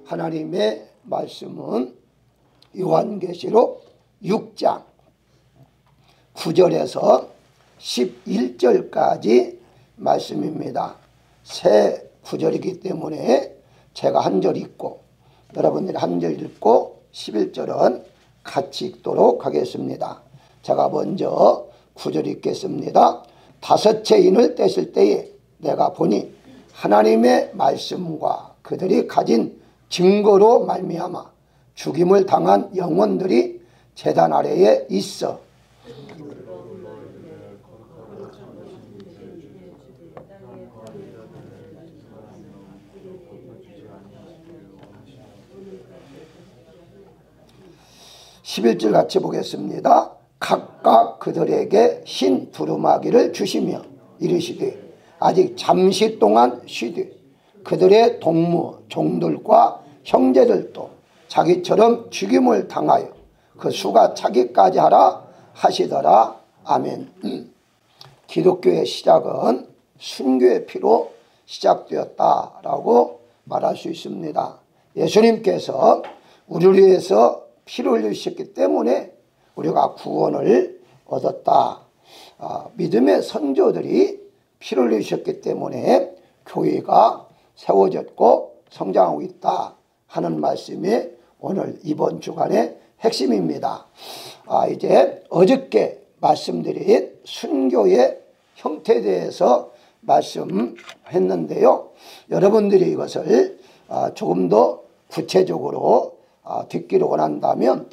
하나님의 말씀은 요한계시록 6장 9절에서 11절까지 말씀입니다. 새 구절이기 때문에 제가 한 절 읽고 여러분들이 한 절 읽고 11절은 같이 읽도록 하겠습니다. 제가 먼저 9절 읽겠습니다. 다섯째 인을 떼실 때에 내가 보니 하나님의 말씀과 그들이 가진 증거로 말미암아 죽임을 당한 영혼들이 제단 아래에 있어 11절 같이 보겠습니다. 각각 그들에게 흰 두루마기를 주시며 이르시되 아직 잠시 동안 쉬되 그들의 동무 종들과 형제들도 자기처럼 죽임을 당하여 그 수가 차기까지 하라 하시더라. 아멘. 기독교의 시작은 순교의 피로 시작되었다라고 말할 수 있습니다. 예수님께서 우리를 위해서 피를 흘리셨기 때문에 우리가 구원을 얻었다. 믿음의 선조들이 피를 흘리셨기 때문에 교회가 세워졌고 성장하고 있다 하는 말씀이 오늘 이번 주간의 핵심입니다. 이제 어저께 말씀드린 순교의 형태에 대해서 말씀했는데요. 여러분들이 이것을 조금 더 구체적으로 듣기를 원한다면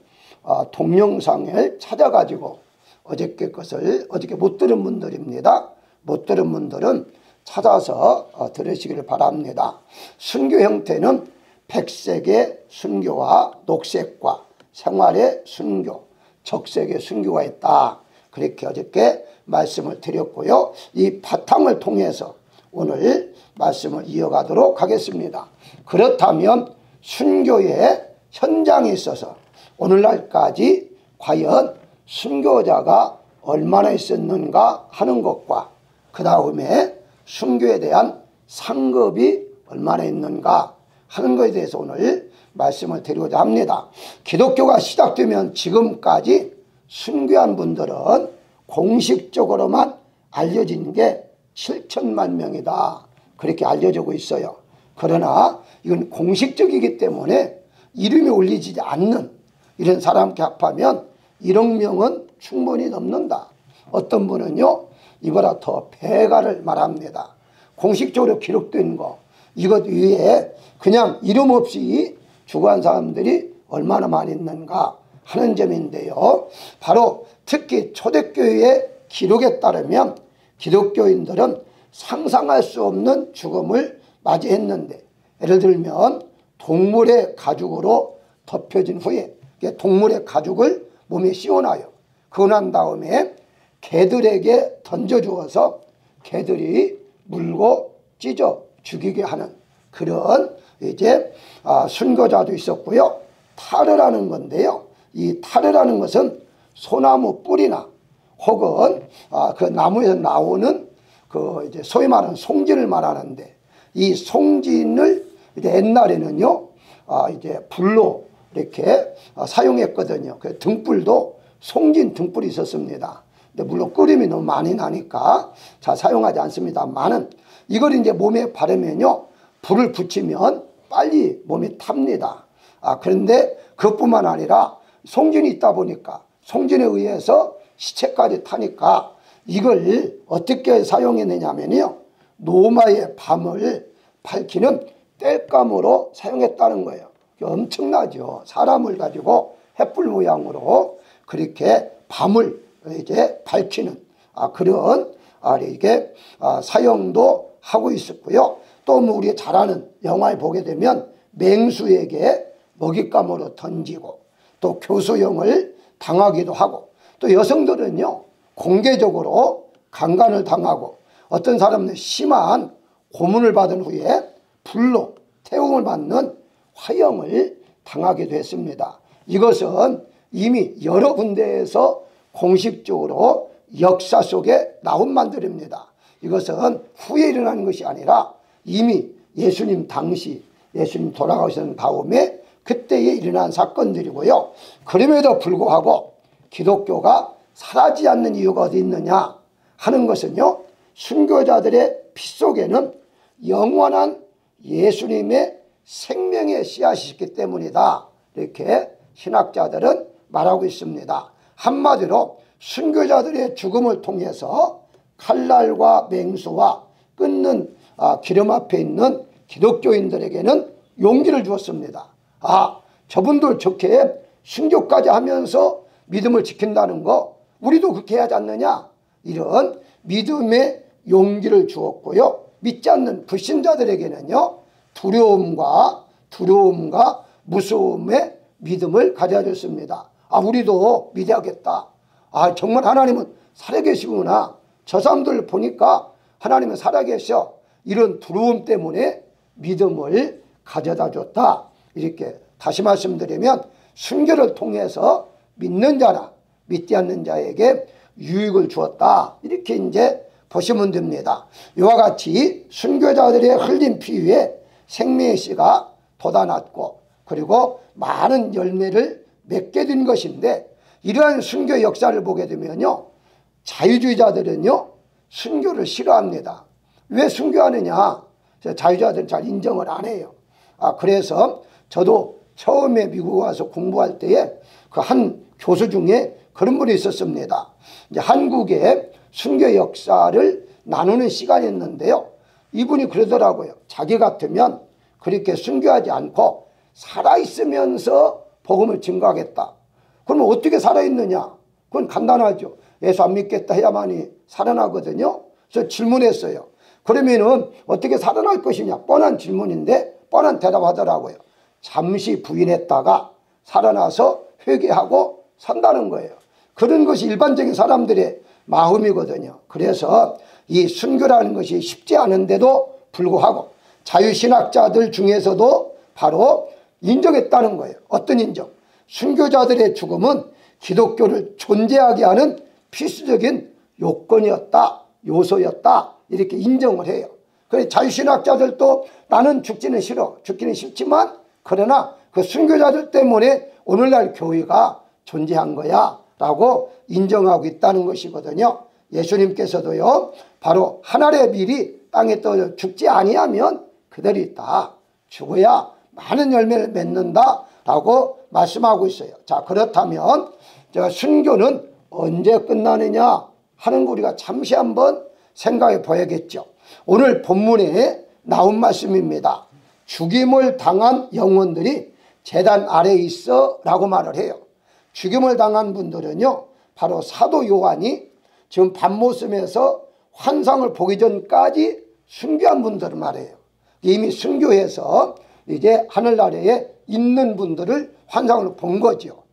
동영상을 찾아가지고 어저께 것을 어저께 못 들은 분들입니다. 못 들은 분들은 찾아서 들으시기를 바랍니다. 순교 형태는 백색의 순교와 녹색과 생활의 순교, 적색의 순교가 있다. 그렇게 어저께 말씀을 드렸고요. 이 바탕을 통해서 오늘 말씀을 이어가도록 하겠습니다. 그렇다면 순교의 현장에 있어서 오늘날까지 과연 순교자가 얼마나 있었는가 하는 것과 그 다음에 순교에 대한 상급이 얼마나 있는가 하는 것에 대해서 오늘 말씀을 드리고자 합니다. 기독교가 시작되면 지금까지 순교한 분들은 공식적으로만 알려진 게 7천만 명이다. 그렇게 알려지고 있어요. 그러나 이건 공식적이기 때문에 이름이 올리지 않는 이런 사람께 합하면 1억 명은 충분히 넘는다. 어떤 분은요 이보다 더 배가를 말합니다. 공식적으로 기록된 거 이것 위에 그냥 이름 없이 죽어간 사람들이 얼마나 많이 있는가 하는 점인데요. 바로 특히 초대교회의 기록에 따르면 기독교인들은 상상할 수 없는 죽음을 맞이했는데, 예를 들면 동물의 가죽으로 덮여진 후에 동물의 가죽을 몸에 씌워놔요. 그거 난 다음에 개들에게 던져주어서 개들이 물고 찢어 죽이게 하는 그런 이제 순교자도 있었고요. 타르라는 건데요. 이 타르라는 것은 소나무 뿌리나 혹은 그 나무에서 나오는 그 이제 소위 말하는 송진을 말하는데, 이 송진을 이제 옛날에는요 이제 불로 이렇게 사용했거든요. 그 등불도 송진 등불이 있었습니다. 근데 물론 끓임이 너무 많이 나니까 잘 사용하지 않습니다만은 이걸 이제 몸에 바르면요 불을 붙이면 빨리 몸이 탑니다. 그런데 그것뿐만 아니라 송진이 있다 보니까 송진에 의해서 시체까지 타니까 이걸 어떻게 사용했느냐면요 노마의 밤을 밝히는 땔감으로 사용했다는 거예요. 엄청나죠. 사람을 가지고 횃불 모양으로 그렇게 밤을 이제 밝히는 그런 이게 사용도 하고 있었고요. 또 뭐 우리가 잘 아는 영화에 보게 되면 맹수에게 먹잇감으로 던지고 또 교수형을 당하기도 하고, 또 여성들은요 공개적으로 강간을 당하고 어떤 사람은 심한 고문을 받은 후에 불로 태움을 받는 화형을 당하기도 했습니다. 이것은 이미 여러 군데에서 공식적으로 역사 속에 나온 말들입니다. 이것은 후에 일어나는 것이 아니라 이미 예수님 당시 예수님 돌아가신 다음에 그때에 일어난 사건들이고요. 그럼에도 불구하고 기독교가 사라지지 않는 이유가 어디 있느냐 하는 것은요, 순교자들의 피 속에는 영원한 예수님의 생명의 씨앗이 있기 때문이다, 이렇게 신학자들은 말하고 있습니다. 한마디로 순교자들의 죽음을 통해서 칼날과 맹수와 끊는 기름 앞에 있는 기독교인들에게는 용기를 주었습니다. 저분들 저렇게 순교까지 하면서 믿음을 지킨다는 거 우리도 그렇게 해야 하지 않느냐, 이런 믿음의 용기를 주었고요. 믿지 않는 불신자들에게는요, 두려움과 무서움의 믿음을 가져줬습니다. 우리도 믿어야겠다. 정말 하나님은 살아계시구나. 저 사람들 보니까 하나님은 살아계셔. 이런 두려움 때문에 믿음을 가져다 줬다. 이렇게 다시 말씀드리면 순교를 통해서 믿는 자나 믿지 않는 자에게 유익을 주었다. 이렇게 이제 보시면 됩니다. 이와 같이 순교자들의 흘린 피 위에 생명의 씨가 돋아났고 그리고 많은 열매를 맺게 된 것인데, 이러한 순교 역사를 보게 되면요, 자유주의자들은요 순교를 싫어합니다. 왜 순교하느냐? 자유주의자들은 잘 인정을 안 해요. 그래서 저도 처음에 미국 와서 공부할 때에 그 한 교수 중에 그런 분이 있었습니다. 이제 한국의 순교 역사를 나누는 시간이었는데요, 이분이 그러더라고요. 자기 같으면 그렇게 순교하지 않고 살아있으면서 복음을 증거하겠다. 그러면 어떻게 살아있느냐? 그건 간단하죠. 예수 안 믿겠다 해야만이 살아나거든요. 그래서 질문했어요. 그러면은 어떻게 살아날 것이냐? 뻔한 질문인데 뻔한 대답하더라고요. 잠시 부인했다가 살아나서 회개하고 산다는 거예요. 그런 것이 일반적인 사람들의 마음이거든요. 그래서 이 순교라는 것이 쉽지 않은데도 불구하고 자유신학자들 중에서도 바로 인정했다는 거예요. 어떤 인정? 순교자들의 죽음은 기독교를 존재하게 하는 필수적인 요건이었다, 요소였다, 이렇게 인정을 해요. 그래서 자유신학자들도 나는 죽지는 싫어, 죽기는 싫지만 그러나 그 순교자들 때문에 오늘날 교회가 존재한 거야 라고 인정하고 있다는 것이거든요. 예수님께서도요, 바로 하늘의 밀이 땅에 떨어져 죽지 아니하면 그대로 있다, 죽어야 많은 열매를 맺는다 라고 말씀하고 있어요. 자, 그렇다면 순교는 언제 끝나느냐 하는 거 우리가 잠시 한번 생각해 봐야겠죠. 오늘 본문에 나온 말씀입니다. 죽임을 당한 영혼들이 제단 아래에 있어 라고 말을 해요. 죽임을 당한 분들은요, 바로 사도 요한이 지금 밤모습에서 환상을 보기 전까지 순교한 분들 말이에요. 이미 순교해서 이제 하늘나라에 있는 분들을 환상을 본 거죠.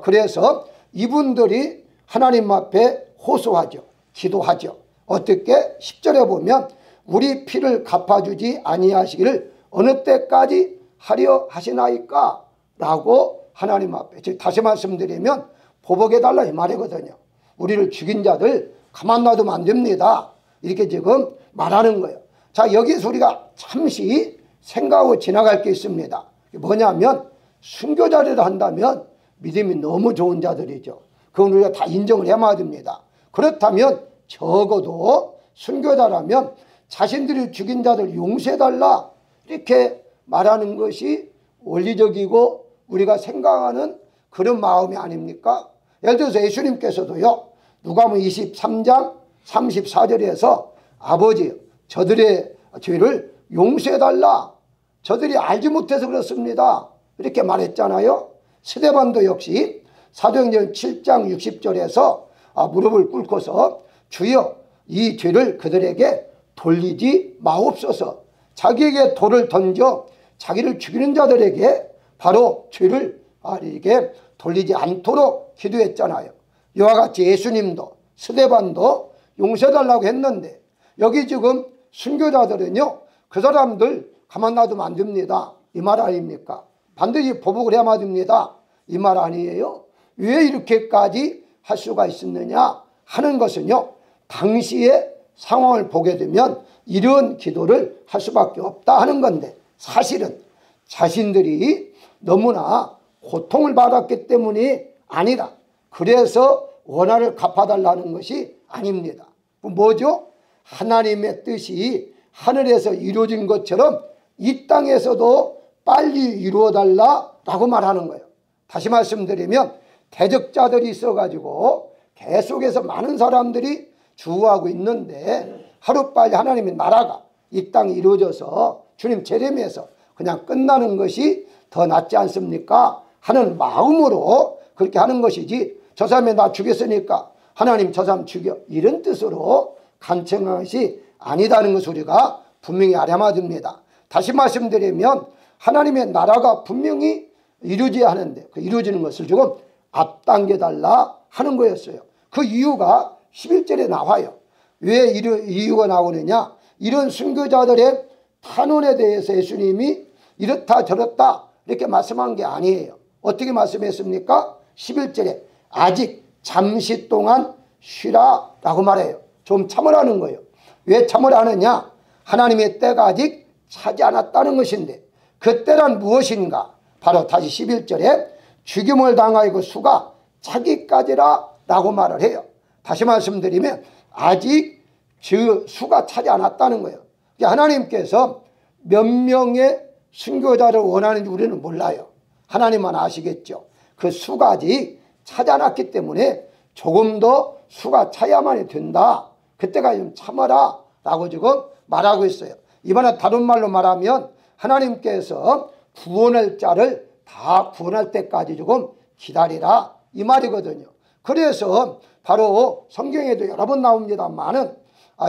그래서 이분들이 하나님 앞에 호소하죠. 기도하죠. 어떻게? 10절에 보면 우리 피를 갚아주지 아니하시기를 어느 때까지 하려 하시나이까? 라고 하나님 앞에, 즉 다시 말씀드리면 보복해달라 이 말이거든요. 우리를 죽인 자들 가만 놔두면 안 됩니다, 이렇게 지금 말하는 거예요. 자, 여기서 우리가 잠시 생각하고 지나갈 게 있습니다. 뭐냐면 순교자를 한다면 믿음이 너무 좋은 자들이죠. 그건 우리가 다 인정을 해야 됩니다. 그렇다면 적어도 순교자라면 자신들이 죽인 자들 용서해달라 이렇게 말하는 것이 원리적이고 우리가 생각하는 그런 마음이 아닙니까? 예를 들어서 예수님께서도요, 누가복음 23장 34절에서 아버지 저들의 죄를 용서해달라, 저들이 알지 못해서 그렇습니다, 이렇게 말했잖아요. 스데반도 역시 사도행전 7장 60절에서 무릎을 꿇고서 주여 이 죄를 그들에게 돌리지 마옵소서, 자기에게 돌을 던져 자기를 죽이는 자들에게 바로 죄를 이렇게 돌리지 않도록 기도했잖아요. 이와 같이 예수님도 스데반도 용서해달라고 했는데 여기 지금 순교자들은요, 그 사람들 가만 놔두면 안 됩니다, 이 말 아닙니까? 반드시 보복을 해야만 됩니다, 이 말 아니에요? 왜 이렇게까지 할 수가 있었느냐 하는 것은요, 당시의 상황을 보게 되면 이런 기도를 할 수밖에 없다 하는 건데, 사실은 자신들이 너무나 고통을 받았기 때문이 아니라 그래서 원한을 갚아달라는 것이 아닙니다. 뭐죠? 하나님의 뜻이 하늘에서 이루어진 것처럼 이 땅에서도 빨리 이루어달라고 말하는 거예요. 다시 말씀드리면 대적자들이 있어가지고 계속해서 많은 사람들이 주구하고 있는데 하루빨리 하나님의 나라가 이 땅에 이루어져서 주님 재림에서 그냥 끝나는 것이 더 낫지 않습니까? 하는 마음으로 그렇게 하는 것이지, 저 사람이 나 죽였으니까 하나님 저 사람 죽여, 이런 뜻으로 간청한 것이 아니다는 것을 우리가 분명히 알아야 됩니다. 다시 말씀드리면 하나님의 나라가 분명히 이루어져야 하는데 그 이루어지는 것을 조금 앞당겨달라 하는 거였어요. 그 이유가 11절에 나와요. 왜 이유가 나오느냐? 이런 순교자들의 탄원에 대해서 예수님이 이렇다 저렇다 이렇게 말씀한 게 아니에요. 어떻게 말씀했습니까? 11절에 아직 잠시 동안 쉬라 라고 말해요. 좀 참으라는 거예요. 왜 참으라느냐? 하나님의 때가 아직 차지 않았다는 것인데 그 때란 무엇인가? 바로 다시 11절에 죽임을 당하고 수가 차기까지라 라고 말을 해요. 다시 말씀드리면 아직 수가 차지 않았다는 거예요. 하나님께서 몇 명의 순교자를 원하는지 우리는 몰라요. 하나님만 아시겠죠. 그 수가 아직 차지 않았기 때문에 조금 더 수가 차야만이 된다. 그때가 좀 참아라 라고 지금 말하고 있어요. 이번에 다른 말로 말하면 하나님께서 구원할 자를 다 구원할 때까지 조금 기다리라 이 말이거든요. 그래서 바로 성경에도 여러 번 나옵니다만은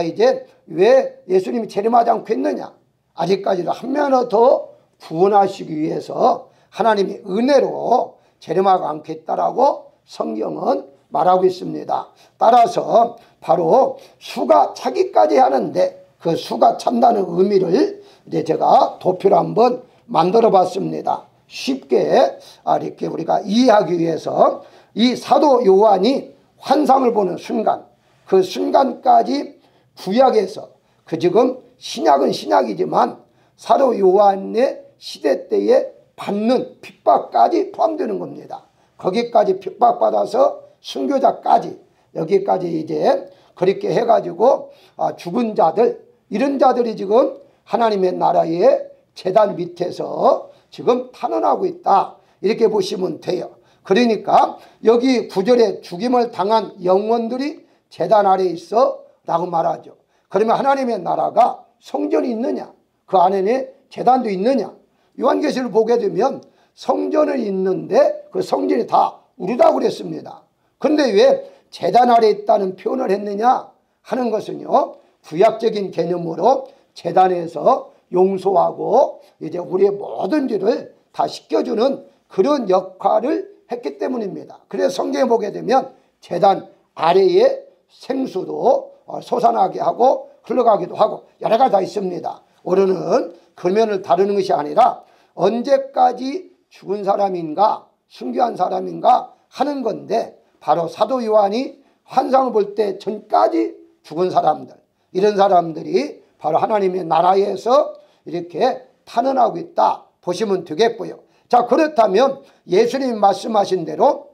이제 왜 예수님이 재림하지 않고 있느냐? 아직까지도 한 명 더 구원하시기 위해서 하나님이 은혜로 재림하지 않겠다라고 성경은 말하고 있습니다. 따라서 바로 수가 차기까지 하는데 그 수가 찬다는 의미를 이제 제가 도표로 한번 만들어 봤습니다. 쉽게 이렇게 우리가 이해하기 위해서 이 사도 요한이 환상을 보는 순간, 그 순간까지 구약에서 그 지금 신약은 신약이지만 사도 요한의 시대 때에 받는 핍박까지 포함되는 겁니다. 거기까지 핍박받아서 순교자까지 여기까지 이제 그렇게 해가지고 죽은 자들, 이런 자들이 지금 하나님의 나라의 제단 밑에서 지금 탄원하고 있다 이렇게 보시면 돼요. 그러니까 여기 9절에 죽임을 당한 영혼들이 제단 아래에 있어 라고 말하죠. 그러면 하나님의 나라가 성전이 있느냐? 그 안에는 제단도 있느냐? 요한계시를 보게 되면 성전은 있는데 그 성전이 다 우리다고 그랬습니다. 그런데 왜 제단 아래에 있다는 표현을 했느냐 하는 것은요, 구약적인 개념으로 제단에서 용서하고 이제 우리의 모든 죄를 다 씻겨주는 그런 역할을 했기 때문입니다. 그래서 성경에 보게 되면 제단 아래에 생수도 솟아나게 하고 흘러가기도 하고 여러 가지 다 있습니다. 오늘은 그면을 다루는 것이 아니라 언제까지 죽은 사람인가 순교한 사람인가 하는 건데, 바로 사도 요한이 환상을 볼 때 전까지 죽은 사람들, 이런 사람들이 바로 하나님의 나라에서 이렇게 탄원하고 있다 보시면 되겠고요. 자, 그렇다면 예수님이 말씀하신 대로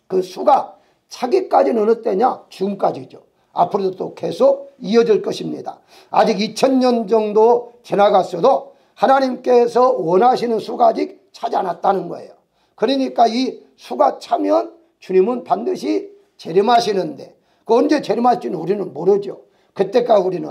그 수가 차기까지는 어느 때냐? 지금까지죠. 앞으로도 또 계속 이어질 것입니다. 아직 2000년 정도 지나갔어도 하나님께서 원하시는 수가 아직 차지 않았다는 거예요. 그러니까 이 수가 차면 주님은 반드시 재림하시는데 그 언제 재림하실지는 우리는 모르죠. 그때까지 우리는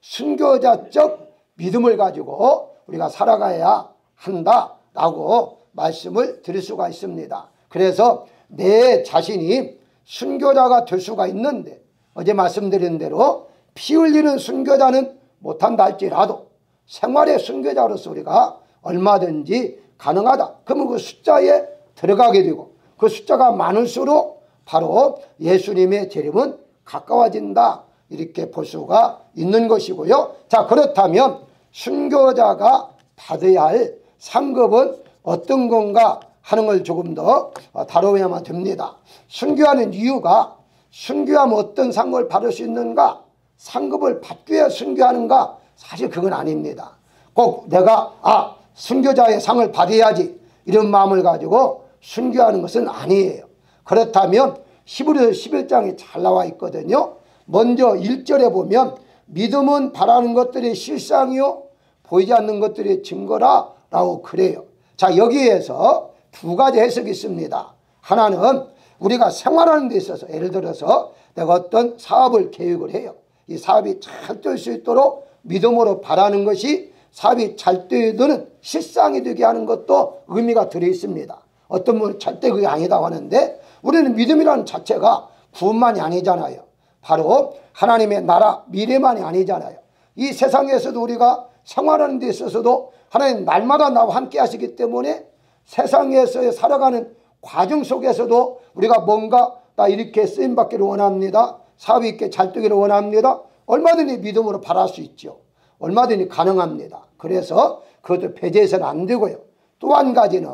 순교자적 믿음을 가지고 우리가 살아가야 한다라고 말씀을 드릴 수가 있습니다. 그래서 내 자신이 순교자가 될 수가 있는데, 어제 말씀드린 대로 피 흘리는 순교자는 못한다 할지라도 생활의 순교자로서 우리가 얼마든지 가능하다. 그러면 그 숫자에 들어가게 되고 그 숫자가 많을수록 바로 예수님의 재림은 가까워진다 이렇게 볼 수가 있는 것이고요. 자, 그렇다면 순교자가 받아야 할 상급은 어떤 건가 하는 걸 조금 더 다뤄야만 됩니다. 순교하는 이유가, 순교하면 어떤 상급을 받을 수 있는가, 상급을 받기 위해 순교하는가, 사실 그건 아닙니다. 꼭 내가 순교자의 상을 받아야지 이런 마음을 가지고 순교하는 것은 아니에요. 그렇다면 히브리서 11장에 잘 나와 있거든요. 먼저 1절에 보면 믿음은 바라는 것들의 실상이요 보이지 않는 것들의 증거라 라고 그래요. 자, 여기에서 두 가지 해석이 있습니다. 하나는 우리가 생활하는 데 있어서 예를 들어서 내가 어떤 사업을 계획을 해요. 이 사업이 잘 될 수 있도록 믿음으로 바라는 것이 사업이 잘 되는 실상이 되게 하는 것도 의미가 들어있습니다. 어떤 분은 절대 그게 아니다고 하는데 우리는 믿음이라는 자체가 구원만이 아니잖아요. 바로 하나님의 나라 미래만이 아니잖아요. 이 세상에서도 우리가 생활하는 데 있어서도 하나님 날마다 나와 함께 하시기 때문에 세상에서 살아가는 과정 속에서도 우리가 뭔가 나 이렇게 쓰임받기를 원합니다. 사업이 있게 잘 되기를 원합니다. 얼마든지 믿음으로 바랄 수 있죠. 얼마든지 가능합니다. 그래서 그것도 배제해서는 안 되고요. 또 한 가지는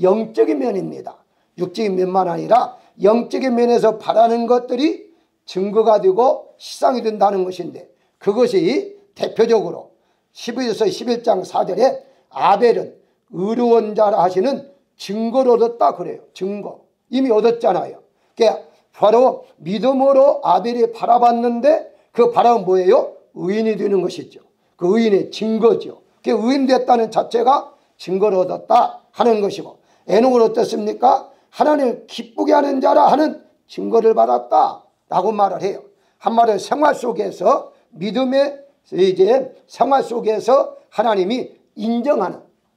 영적인 면입니다. 육적인 면만 아니라 영적인 면에서 바라는 것들이 증거가 되고 실상이 된다는 것인데 그것이 대표적으로 히브리서 11장 4절에 아벨은 의로운 자라 하시는 증거를 얻었다 그래요. 증거. 이미 얻었잖아요. 그러니까 바로 믿음으로 아벨이 바라봤는데 그 바람은 뭐예요? 의인이 되는 것이죠. 그 의인의 증거죠. 그 의인 됐다는 자체가 증거를 얻었다 하는 것이고 에녹은 어떻습니까? 하나님을 기쁘게 하는 자라 하는 증거를 받았다 라고 말을 해요. 한마디로 생활 속에서 믿음의 이제 생활 속에서 하나님이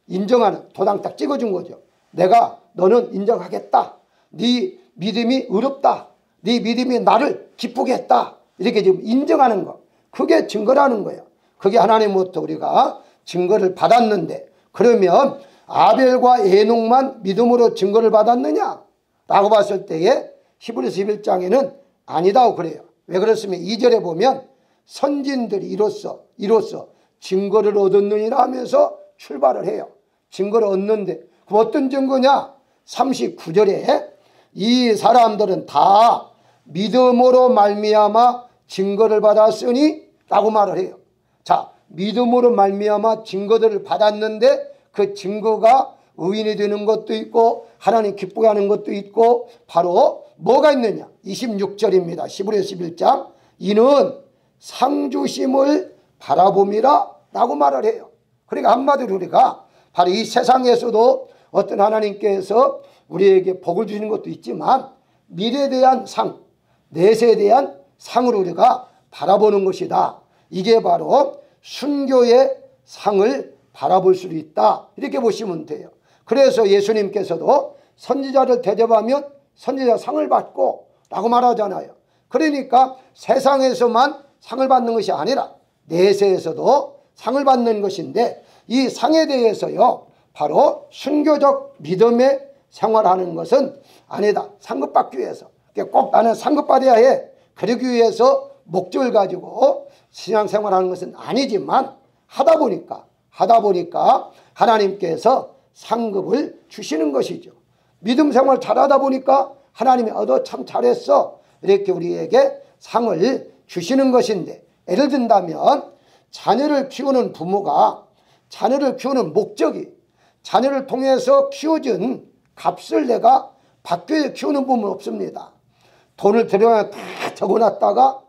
인정하는 도장 딱 찍어준 거죠. 내가 너는 인정하겠다. 네 믿음이 의롭다. 네 믿음이 나를 기쁘게 했다. 이렇게 지금 인정하는 거. 그게 증거라는 거예요. 그게 하나님으로부터 우리가 증거를 받았는데 그러면 아벨과 에녹만 믿음으로 증거를 받았느냐? 라고 봤을 때에 히브리서 11장에는 아니다고 그래요. 왜 그렇습니까? 2절에 보면 선진들이 이로써 증거를 얻었느니라 하면서 출발을 해요. 증거를 얻는데 그럼 어떤 증거냐? 39절에 이 사람들은 다 믿음으로 말미암아 증거를 받았으니 라고 말을 해요. 자, 믿음으로 말미암아 증거들을 받았는데 그 증거가 의인이 되는 것도 있고 하나님 기쁘게 하는 것도 있고 바로 뭐가 있느냐? 26절입니다. 히브리서 11장 이는 상주심을 바라봄이라 라고 말을 해요. 그러니까 한마디로 우리가 바로 이 세상에서도 어떤 하나님께서 우리에게 복을 주시는 것도 있지만 미래에 대한 상, 내세에 대한 상을 우리가 바라보는 것이다. 이게 바로 순교의 상을 바라볼 수 있다. 이렇게 보시면 돼요. 그래서 예수님께서도 선지자를 대접하면 선지자 상을 받고 라고 말하잖아요. 그러니까 세상에서만 상을 받는 것이 아니라 내세에서도 상을 받는 것인데 이 상에 대해서요 바로 순교적 믿음의 생활하는 것은 아니다. 상급받기 위해서 꼭 나는 상급받아야 해. 그러기 위해서 목적을 가지고 신앙생활하는 것은 아니지만 하다 보니까 하나님께서 상급을 주시는 것이죠. 믿음 생활 잘하다 보니까 하나님이 너 참 잘했어 이렇게 우리에게 상을 주시는 것인데 예를 든다면 자녀를 키우는 부모가 자녀를 키우는 목적이 자녀를 통해서 키워준 값을 내가 받기 위해 키우는 부모는 없습니다. 돈을 들여야 다 적어놨다가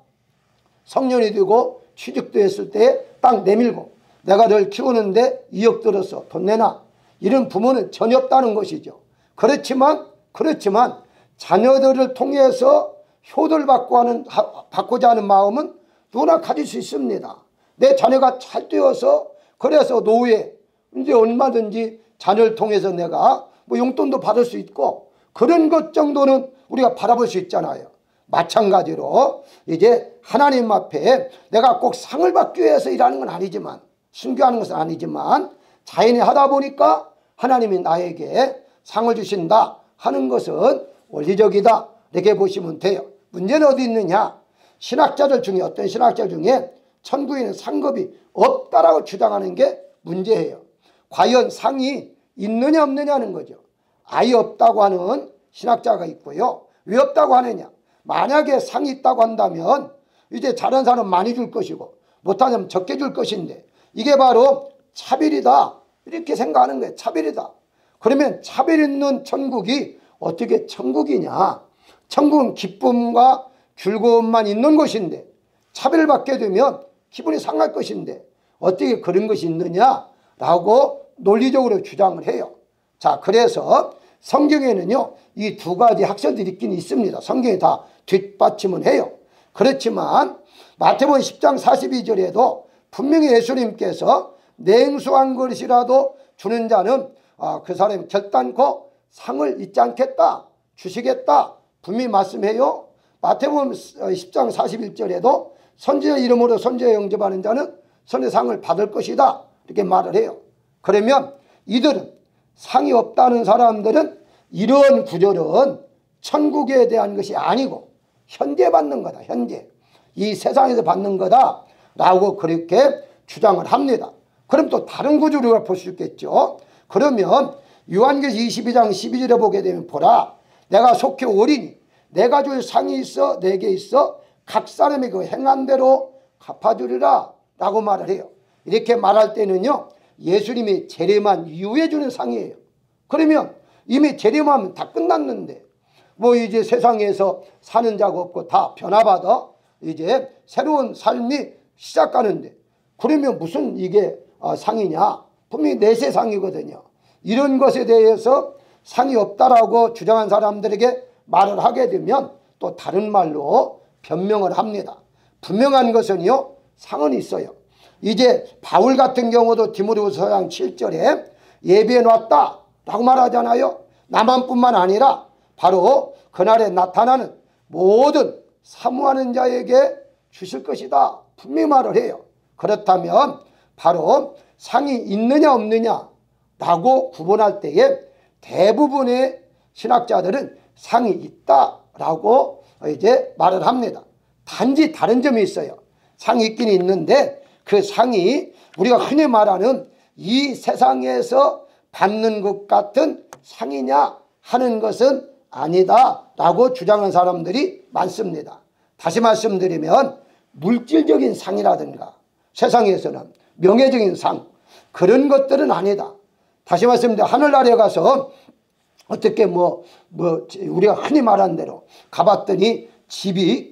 성년이 되고 취직도 했을 때 딱 내밀고 내가 널 키우는데 2억 들어서 돈 내놔 이런 부모는 전혀 없다는 것이죠. 그렇지만 자녀들을 통해서 효도를 받고자 하는 마음은 누구나 가질 수 있습니다. 내 자녀가 잘 되어서 그래서 노후에 이제 얼마든지 자녀를 통해서 내가 뭐 용돈도 받을 수 있고 그런 것 정도는 우리가 바라볼 수 있잖아요. 마찬가지로 이제 하나님 앞에 내가 꼭 상을 받기 위해서 일하는 건 아니지만 순교하는 것은 아니지만 자연히 하다 보니까 하나님이 나에게 상을 주신다 하는 것은 원리적이다 이렇게 보시면 돼요. 문제는 어디 있느냐? 신학자들 중에 어떤 신학자 중에 천국에는 상급이 없다라고 주장하는 게 문제예요. 과연 상이 있느냐 없느냐는 거죠. 아예 없다고 하는 신학자가 있고요. 왜 없다고 하느냐? 만약에 상이 있다고 한다면 이제 잘한 사람은 많이 줄 것이고 못한 사람은 적게 줄 것인데 이게 바로 차별이다 이렇게 생각하는 거예요. 차별이다. 그러면 차별 있는 천국이 어떻게 천국이냐? 천국은 기쁨과 즐거움만 있는 곳인데 차별을 받게 되면 기분이 상할 것인데 어떻게 그런 것이 있느냐라고 논리적으로 주장을 해요. 자, 그래서 성경에는요, 이 두 가지 학설들이 있긴 있습니다. 성경이 다 뒷받침은 해요. 그렇지만 마태복음 10장 42절에도 분명히 예수님께서 냉수한 것이라도 주는 자는 그 사람이 결단코 상을 잊지 않겠다, 주시겠다 분명히 말씀해요. 마태복음 10장 41절에도 선지자 이름으로 선지자 영접하는 자는 선의 상을 받을 것이다 이렇게 말을 해요. 그러면 이들은 상이 없다는 사람들은 이런 구절은 천국에 대한 것이 아니고 현재 받는 거다. 현재 이 세상에서 받는 거다 라고 그렇게 주장을 합니다. 그럼 또 다른 구절을 우리가 볼 수 있겠죠. 그러면 요한계시록 22장 12절에 보게 되면 보라 내가 속히 오리니 내가 줄 상이 있어 내게 있어 각 사람이 그 행한 대로 갚아주리라 라고 말을 해요. 이렇게 말할 때는요, 예수님이 재림한 이후에 주는 상이에요. 그러면 이미 재림하면 다 끝났는데 뭐 이제 세상에서 사는 자가 없고 다 변화받아 이제 새로운 삶이 시작하는데 그러면 무슨 이게 상이냐? 분명히 내세 상이거든요. 이런 것에 대해서 상이 없다라고 주장한 사람들에게 말을 하게 되면 또 다른 말로 변명을 합니다. 분명한 것은요, 상은 있어요. 이제 바울 같은 경우도 디모데후서 4장 7절에 예비해 놨다 라고 말하잖아요. 나만뿐만 아니라 바로 그날에 나타나는 모든 사모하는 자에게 주실 것이다 분명히 말을 해요. 그렇다면 바로 상이 있느냐 없느냐 라고 구분할 때에 대부분의 신학자들은 상이 있다라고 이제 말을 합니다. 단지 다른 점이 있어요. 상이 있긴 있는데 그 상이 우리가 흔히 말하는 이 세상에서 받는 것 같은 상이냐 하는 것은 아니다라고 주장하는 사람들이 많습니다. 다시 말씀드리면 물질적인 상이라든가 세상에서는 명예적인 상 그런 것들은 아니다. 다시 말씀드리면 하늘나라에 가서 어떻게 우리가 흔히 말하는 대로 가봤더니 집이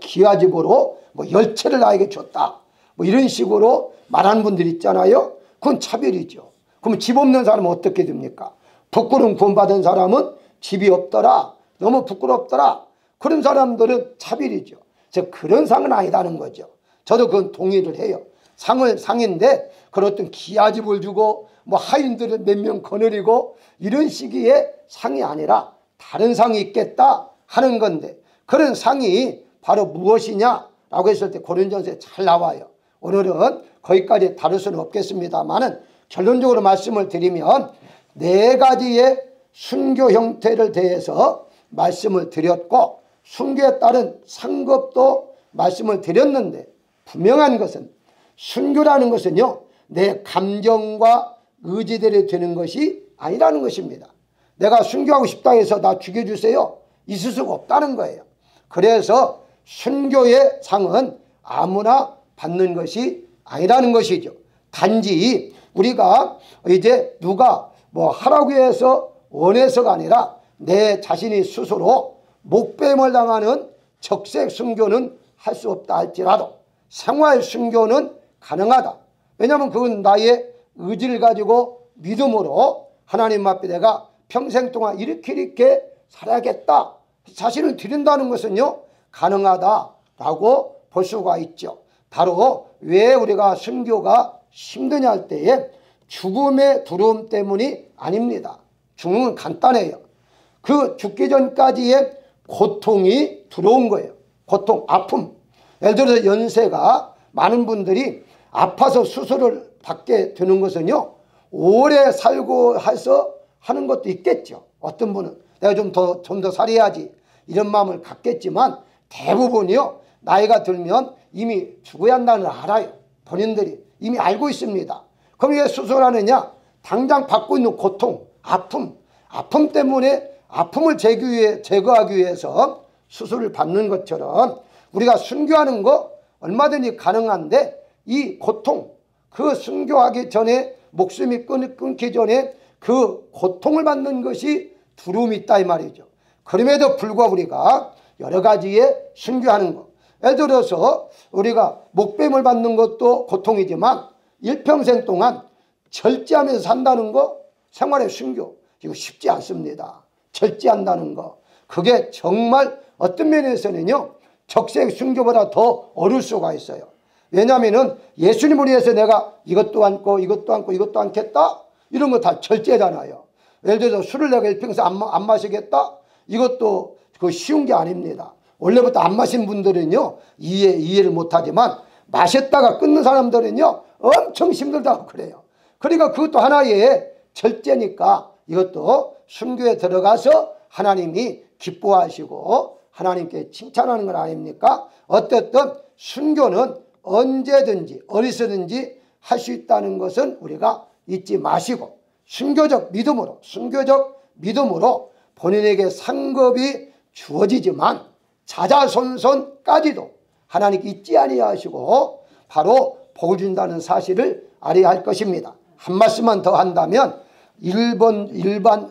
기와집으로 열채를 나에게 줬다 뭐 이런 식으로 말하는 분들이 있잖아요. 그건 차별이죠. 그럼 집 없는 사람은 어떻게 됩니까? 부끄러움 구원받은 사람은 집이 없더라, 너무 부끄럽더라, 그런 사람들은 차별이죠. 즉 그런 상은 아니다는 거죠. 저도 그건 동의를 해요. 상인데 그런 어떤 기와집을 주고 뭐 하인들을 몇 명 거느리고 이런 시기에 상이 아니라 다른 상이 있겠다 하는 건데 그런 상이 바로 무엇이냐라고 했을 때 고린도전서에 잘 나와요. 오늘은 거기까지 다룰 수는 없겠습니다만은 결론적으로 말씀을 드리면 네 가지의 순교 형태를 대해서 말씀을 드렸고 순교에 따른 상급도 말씀을 드렸는데 분명한 것은 순교라는 것은요 내 감정과 의지대로 되는 것이 아니라는 것입니다. 내가 순교하고 싶다 해서 나 죽여주세요 있을 수가 없다는 거예요. 그래서 순교의 상은 아무나 받는 것이 아니라는 것이죠. 단지 우리가 이제 누가 뭐 하라고 해서 원해서가 아니라 내 자신이 스스로 목배임을 당하는 적색 순교는 할 수 없다 할지라도 생활 순교는 가능하다. 왜냐하면 그건 나의 의지를 가지고 믿음으로 하나님 앞에 내가 평생 동안 이렇게 살아야겠다 자신을 드린다는 것은요 가능하다라고 볼 수가 있죠. 바로 왜 우리가 순교가 힘드냐 할 때에 죽음의 두려움 때문이 아닙니다. 죽음은 간단해요. 그 죽기 전까지의 고통이 두려운 거예요. 고통, 아픔. 예를 들어서 연세가 많은 분들이 아파서 수술을 받게 되는 것은요 오래 살고 해서 하는 것도 있겠죠. 어떤 분은 내가 좀 더 살아야지 이런 마음을 갖겠지만 대부분이요 나이가 들면 이미 죽어야 한다는 걸 알아요. 본인들이 이미 알고 있습니다. 그럼 왜 수술하느냐? 당장 받고 있는 고통, 아픔 때문에 아픔을 제거하기 위해서 수술을 받는 것처럼 우리가 순교하는 거 얼마든지 가능한데 이 고통, 그 순교하기 전에 목숨이 끊기 전에 그 고통을 받는 것이 두려움이 있다 이 말이죠. 그럼에도 불구하고 우리가 여러 가지에 순교하는 것, 예를 들어서 우리가 목뱀을 받는 것도 고통이지만 일평생 동안 절제하면서 산다는 거, 생활의 순교, 이거 쉽지 않습니다. 절제한다는 거, 그게 정말 어떤 면에서는요 적색 순교보다 더 어려울 수가 있어요. 왜냐하면 예수님을 위해서 내가 이것도 안고 이것도 안고 이것도 않겠다, 이런 거 다 절제잖아요. 예를 들어서 술을 내가 일평생 안 마시겠다, 이것도 그 쉬운 게 아닙니다. 원래부터 안 마신 분들은요 이해를 못하지만 마셨다가 끊는 사람들은요 엄청 힘들다고 그래요. 그러니까 그것도 하나의 절제니까 이것도 순교에 들어가서 하나님이 기뻐하시고 하나님께 칭찬하는 건 아닙니까? 어쨌든 순교는 언제든지 어디서든지 할 수 있다는 것은 우리가 잊지 마시고, 순교적 믿음으로 본인에게 상급이 주어지지만 자자손손까지도 하나님께 잊지 아니하시고 바로 복을 준다는 사실을 알아야 할 것입니다. 한 말씀만 더 한다면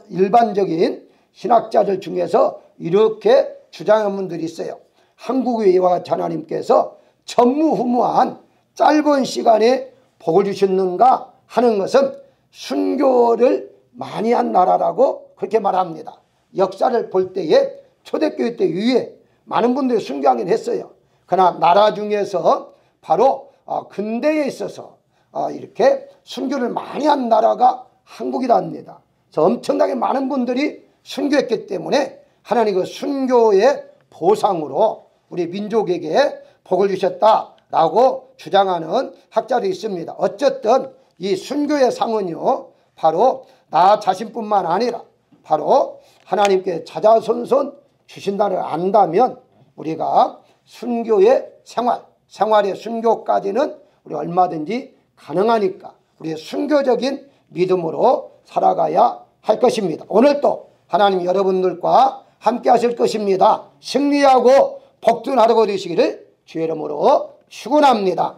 일반적인 신학자들 중에서 이렇게 주장하는 분들이 있어요. 한국의 이와 같이 하나님께서 전무후무한 짧은 시간에 복을 주셨는가 하는 것은 순교를 많이 한 나라라고 그렇게 말합니다. 역사를 볼 때에 초대교회 때 이후에 많은 분들이 순교하긴 했어요. 그러나 나라 중에서 바로 근대에 있어서 이렇게 순교를 많이 한 나라가 한국이라 합니다. 그래서 엄청나게 많은 분들이 순교했기 때문에 하나님 그 순교의 보상으로 우리 민족에게 복을 주셨다라고 주장하는 학자들이 있습니다. 어쨌든 이 순교의 상은요 바로 나 자신뿐만 아니라 바로 하나님께 자자손손 주신다는 걸 안다면 우리가 순교의 생활의 순교까지는 우리 얼마든지 가능하니까 우리의 순교적인 믿음으로 살아가야 할 것입니다. 오늘도 하나님 여러분들과 함께 하실 것입니다. 승리하고 복된 하루가 되시기를 주의 이름으로 축원합니다.